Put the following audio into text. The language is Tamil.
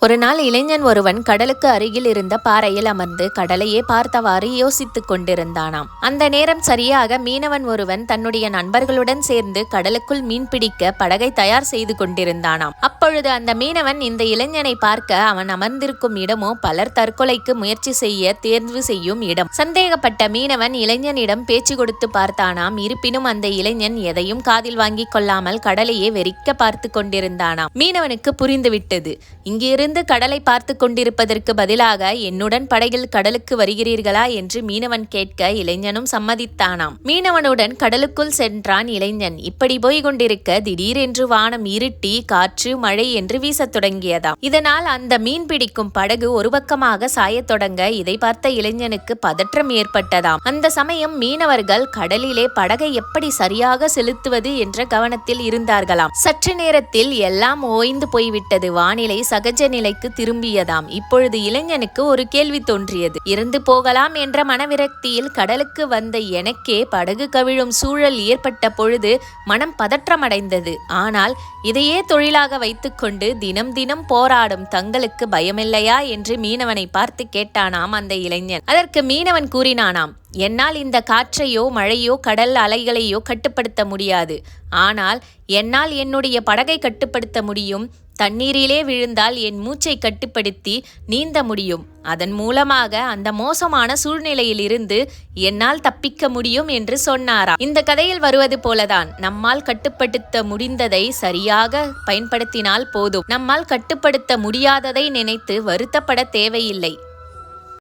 ஒரு நாள் இளைஞன் ஒருவன் கடலுக்கு அருகில் இருந்த பாறையில் அமர்ந்து கடலையே பார்த்தவாறு யோசித்துக் கொண்டிருந்தானாம். அந்த நேரம் சரியாக மீனவன் ஒருவன் தன்னுடைய நண்பர்களுடன் சேர்ந்து கடலுக்குள் மீன் பிடிக்க படகை தயார் செய்து கொண்டிருந்தானாம். அப்பொழுது அந்த மீனவன் இந்த இளைஞனை பார்க்க அவன் அமர்ந்திருக்கும் இடமோ பலர் தற்கொலைக்கு முயற்சி செய்ய தேர்வு செய்யும் இடம். சந்தேகப்பட்ட மீனவன் இளைஞனிடம் பேச்சு கொடுத்து பார்த்தானாம். இருப்பினும் அந்த இளைஞன் எதையும் காதில் வாங்கிக் கொள்ளாமல் கடலையே வெறிக்க பார்த்து கொண்டிருந்தானாம். மீனவனுக்கு புரிந்துவிட்டது. இங்கிருந்து கடலை பார்த்து கொண்டிருப்பதற்கு பதிலாக என்னுடன் படகில் கடலுக்கு வருகிறீர்களா என்று மீனவன் கேட்க இளைஞனும் சம்மதித்தானாம். மீனவனுடன் கடலுக்குள் சென்றான் இளைஞன். இப்படி போய் கொண்டிருக்க திடீரென்று வானம் இருட்டி காற்று மழை என்று வீசத் தொடங்கியதாம். இதனால் அந்த மீன் பிடிக்கும் படகு ஒரு பக்கமாக சாயத் தொடங்க இதை பார்த்த இளைஞனுக்கு பதற்றம் ஏற்பட்டதாம். அந்த சமயம் மீனவர்கள் கடலிலே படகை எப்படி சரியாக செலுத்துவது என்ற கவனத்தில் இருந்தார்களாம். சற்று நேரத்தில் எல்லாம் ஓய்ந்து போய்விட்டது. வானிலை சகஜ நிலைக்கு திரும்பியதாம். இப்பொழுது இளைஞனுக்கு ஒரு கேள்வி தோன்றியது. இறந்து போகலாம் என்ற மனவிரக்தியில் கடலுக்கு வந்த எனக்கே படகு கவிழும் சூழல் ஏற்பட்ட பொழுது மனம் பதற்றமடைந்தது. ஆனால் இதையே தொழிலாக வைத்துக்கொண்டு தினம் தினம் போராடும் தங்களுக்கு பயமில்லையா என்று மீனவனை பார்த்து கேட்டானாம் அந்த இளைஞன். அதற்கு மீனவன் கூறினானாம், என்னால் இந்த காற்றையோ மழையோ கடல் அலைகளையோ கட்டுப்படுத்த முடியாது. ஆனால் என்னால் என்னுடைய படகை கட்டுப்படுத்த முடியும். தண்ணீரிலே விழுந்தால் என் மூச்சை கட்டுப்படுத்தி நீந்த முடியும். அதன் மூலமாக அந்த மோசமான சூழ்நிலையிலிருந்து என்னால் தப்பிக்க முடியும் என்று சொன்னாராம். இந்த கதையில் வருவது போலதான் நம்மால் கட்டுப்படுத்த முடிந்ததை சரியாக பயன்படுத்தினால் போதும். நம்மால் கட்டுப்படுத்த முடியாததை நினைத்து வருத்தப்பட தேவையில்லை.